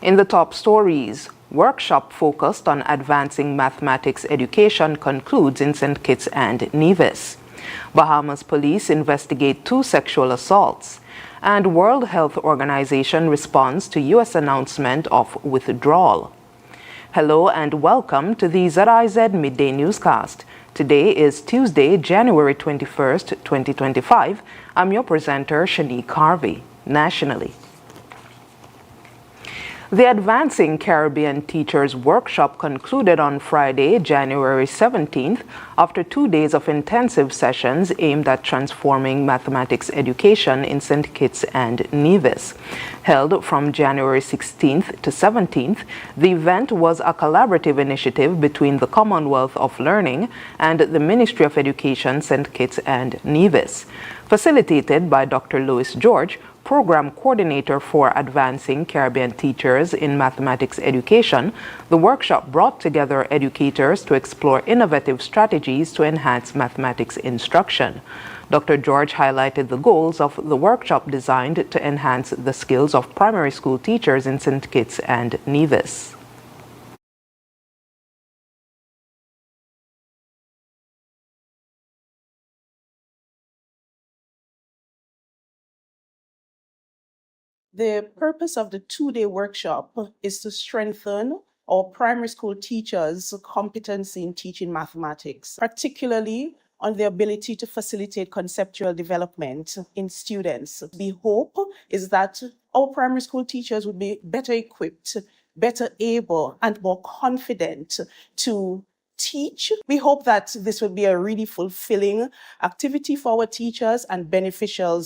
In the top stories, workshop focused on advancing mathematics education concludes in St. Kitts and Nevis. Bahamas police investigate 2 sexual assaults. And World Health Organization responds to U.S. announcement of withdrawal. Hello and welcome to the ZIZ Midday Newscast. Today is Tuesday, January 21st, 2025. I'm your presenter, Shanique Garvey. Nationally, the Advancing Caribbean Teachers Workshop concluded on Friday, January 17th, after 2 days of intensive sessions aimed at transforming mathematics education in St. Kitts and Nevis. Held from January 16th to 17th, the event was a collaborative initiative between the Commonwealth of Learning and the Ministry of Education, St. Kitts and Nevis. Facilitated by Dr. Louis George, Program Coordinator for Advancing Caribbean Teachers in Mathematics Education, the workshop brought together educators to explore innovative strategies to enhance mathematics instruction. Dr. George highlighted the goals of the workshop designed to enhance the skills of primary school teachers in St. Kitts and Nevis. The purpose of the 2-day workshop is to strengthen our primary school teachers' competency in teaching mathematics, particularly on the ability to facilitate conceptual development in students. The hope is that our primary school teachers would be better equipped, better able, and more confident to teach. We hope that this will be a really fulfilling activity for our teachers and beneficial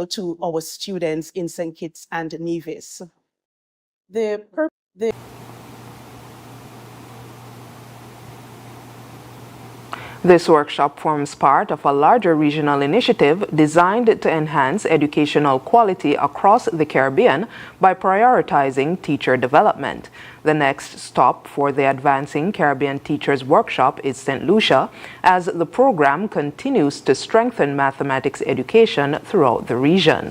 to our students in St. Kitts and Nevis. This workshop forms part of a larger regional initiative designed to enhance educational quality across the Caribbean by prioritizing teacher development. The next stop for the Advancing Caribbean Teachers Workshop is St. Lucia, as the program continues to strengthen mathematics education throughout the region.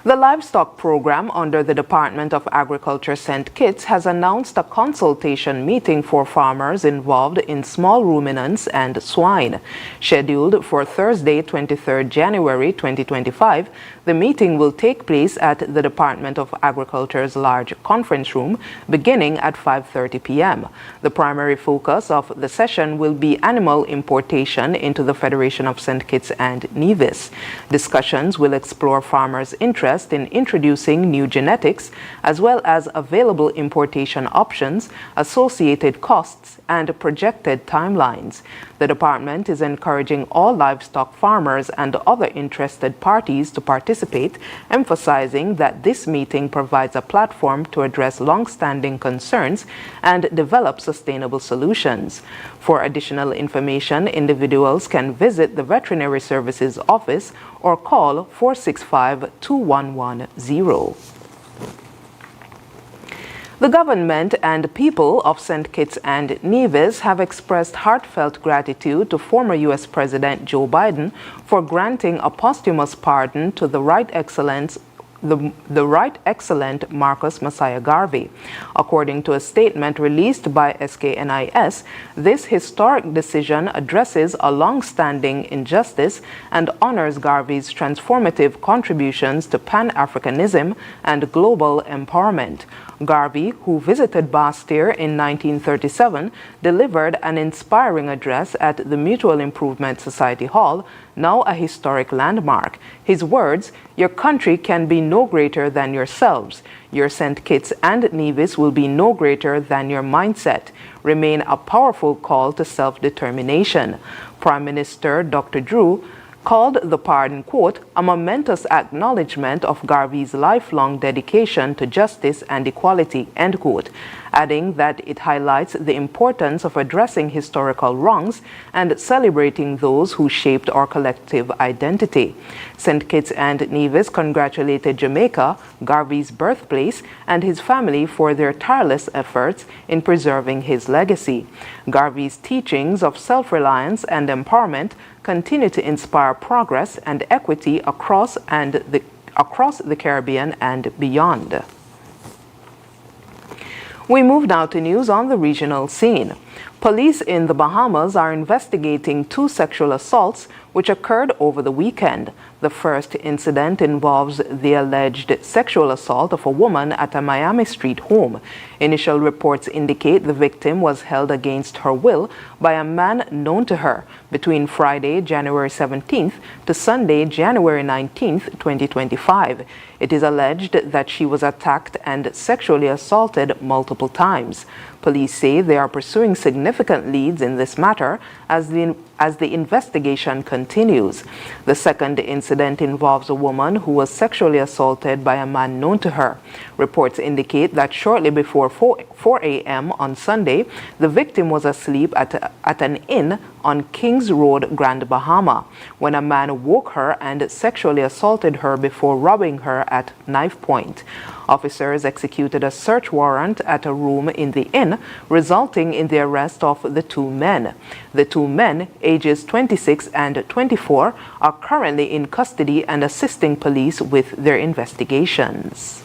The Livestock program under the Department of Agriculture St. Kitts has announced a consultation meeting for farmers involved in small ruminants and swine. Scheduled for Thursday, 23rd January 2025, the meeting will take place at the Department of Agriculture's large conference room beginning at 5:30 p.m. The primary focus of the session will be animal importation into the Federation of St. Kitts and Nevis. Discussions will explore farmers' interest in introducing new genetics, as well as available importation options, associated costs, and projected timelines. The department is encouraging all livestock farmers and other interested parties to participate, emphasizing that this meeting provides a platform to address long-standing concerns and develop sustainable solutions. For additional information, individuals can visit the Veterinary Services Office or call 465-2110. The government and people of St. Kitts and Nevis have expressed heartfelt gratitude to former U.S. President Joe Biden for granting a posthumous pardon to the Right Excellence the Right Excellent Marcus Messiah Garvey. According to a statement released by SKNIS, this historic decision addresses a long-standing injustice and honors Garvey's transformative contributions to Pan-Africanism and global empowerment. Garvey, who visited Bastir in 1937, delivered an inspiring address at the Mutual Improvement Society Hall, now a historic landmark. His words, "Your country can be no greater than yourselves. Your St. Kitts and Nevis will be no greater than your mindset," remain a powerful call to self-determination. Prime Minister Dr. Drew called the pardon, quote, "a momentous acknowledgement of Garvey's lifelong dedication to justice and equality," end quote, adding that it highlights the importance of addressing historical wrongs and celebrating those who shaped our collective identity. St. Kitts and Nevis congratulated Jamaica, Garvey's birthplace, and his family for their tireless efforts in preserving his legacy. Garvey's teachings of self-reliance and empowerment continue to inspire progress and equity across the Caribbean and beyond. We move now to news on the regional scene. Police in the Bahamas are investigating 2 sexual assaults which occurred over the weekend. The first incident involves the alleged sexual assault of a woman at a Miami Street home. Initial reports indicate the victim was held against her will by a man known to her between Friday, January 17th to Sunday, January 19th, 2025. It is alleged that she was attacked and sexually assaulted multiple times. Police say they are pursuing significant leads in this matter as the investigation continues. The second incident involves a woman who was sexually assaulted by a man known to her. Reports indicate that shortly before 4 a.m. on Sunday, the victim was asleep at an inn on Kings Road, Grand Bahama, when a man woke her and sexually assaulted her before robbing her at knife point. Officers executed a search warrant at a room in the inn, resulting in the arrest of the 2 men. The 2 men, ages 26 and 24, are currently in custody and assisting police with their investigations.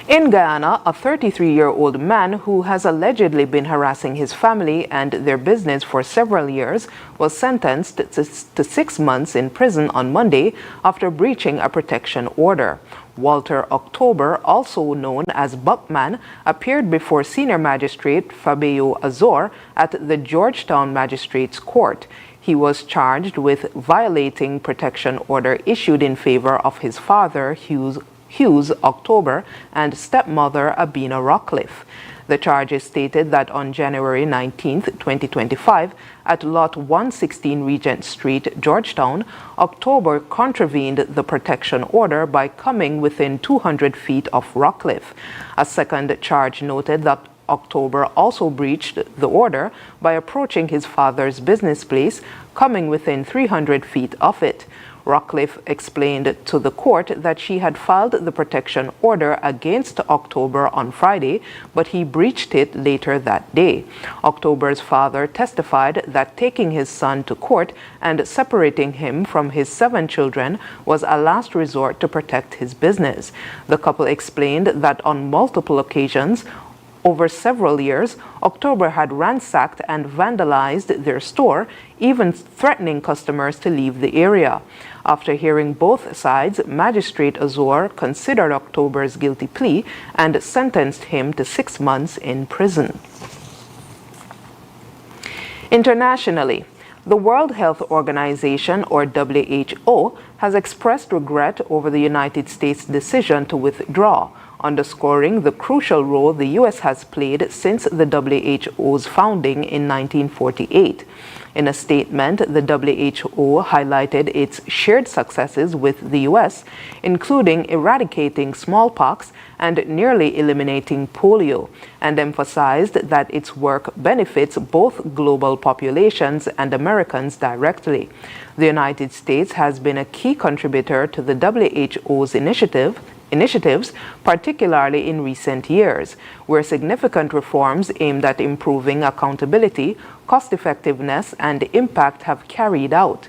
In Guyana, a 33-year-old man who has allegedly been harassing his family and their business for several years was sentenced to 6 months in prison on Monday after breaching a protection order. Walter October, also known as Buckman, appeared before Senior Magistrate Fabio Azor at the Georgetown Magistrates Court. He was charged with violating protection order issued in favor of his father, Hughes October, and stepmother Abina Rockcliffe. The charges stated that on January 19, 2025, at Lot 116 Regent Street, Georgetown, October contravened the protection order by coming within 200 feet of Rockcliffe. A second charge noted that October also breached the order by approaching his father's business place, coming within 300 feet of it. Rockcliffe explained to the court that she had filed the protection order against October on Friday, but he breached it later that day. October's father testified that taking his son to court and separating him from his 7 children was a last resort to protect his business. The couple explained that on multiple occasions, over several years, October had ransacked and vandalized their store, even threatening customers to leave the area. After hearing both sides, Magistrate Azor considered October's guilty plea and sentenced him to 6 months in prison. Internationally, the World Health Organization, or WHO, has expressed regret over the United States' decision to withdraw, underscoring the crucial role the U.S. has played since the WHO's founding in 1948. In a statement, the WHO highlighted its shared successes with the U.S., including eradicating smallpox and nearly eliminating polio, and emphasized that its work benefits both global populations and Americans directly. The United States has been a key contributor to the WHO's initiatives, particularly in recent years, where significant reforms aimed at improving accountability, cost-effectiveness, and impact have carried out.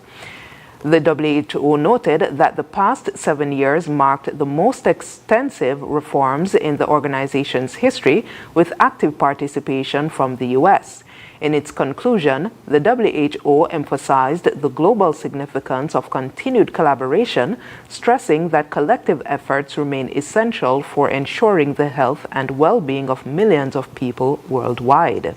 The WHO noted that the past 7 years marked the most extensive reforms in the organization's history, with active participation from the U.S. In its conclusion, the WHO emphasized the global significance of continued collaboration, stressing that collective efforts remain essential for ensuring the health and well-being of millions of people worldwide.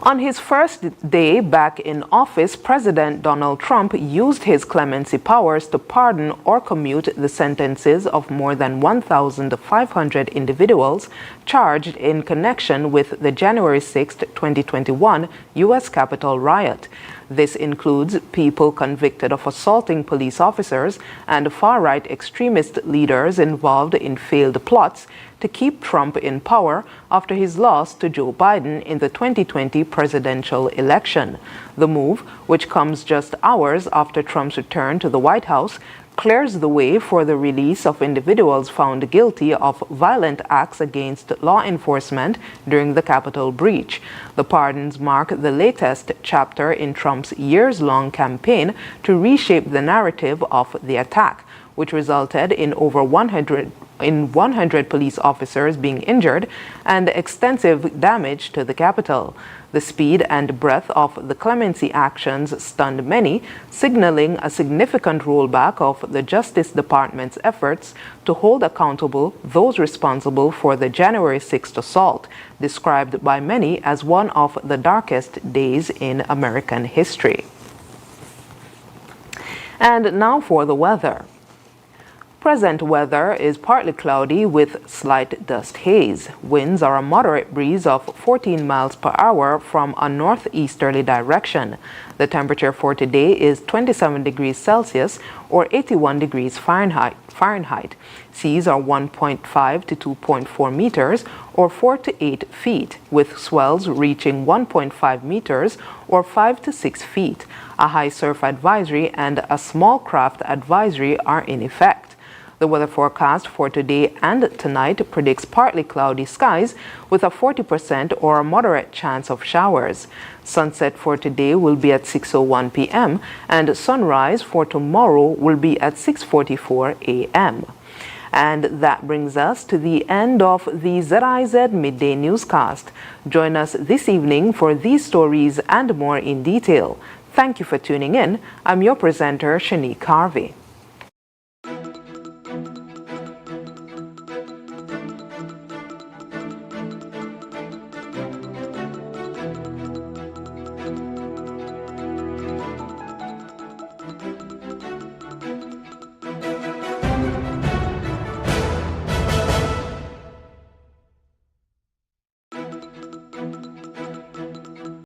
On his first day back in office, President Donald Trump used his clemency powers to pardon or commute the sentences of more than 1,500 individuals charged in connection with the January 6, 2021 U.S. Capitol riot. This includes people convicted of assaulting police officers and far-right extremist leaders involved in failed plots to keep Trump in power after his loss to Joe Biden in the 2020 presidential election. The move, which comes just hours after Trump's return to the White House, clears the way for the release of individuals found guilty of violent acts against law enforcement during the Capitol breach. The pardons mark the latest chapter in Trump's years-long campaign to reshape the narrative of the attack, which resulted in over 100 police officers being injured and extensive damage to the Capitol. The speed and breadth of the clemency actions stunned many, signaling a significant rollback of the Justice Department's efforts to hold accountable those responsible for the January 6th assault, described by many as one of the darkest days in American history. And now for the weather. Present weather is partly cloudy with slight dust haze. Winds are a moderate breeze of 14 miles per hour from a northeasterly direction. The temperature for today is 27 degrees Celsius or 81 degrees Fahrenheit. Seas are 1.5 to 2.4 meters or 4 to 8 feet, with swells reaching 1.5 meters or 5 to 6 feet. A high surf advisory and a small craft advisory are in effect. The weather forecast for today and tonight predicts partly cloudy skies with a 40% or a moderate chance of showers. Sunset for today will be at 6:01 p.m. and sunrise for tomorrow will be at 6:44 a.m. And that brings us to the end of the ZIZ Midday Newscast. Join us this evening for these stories and more in detail. Thank you for tuning in. I'm your presenter, Shanique Garvey.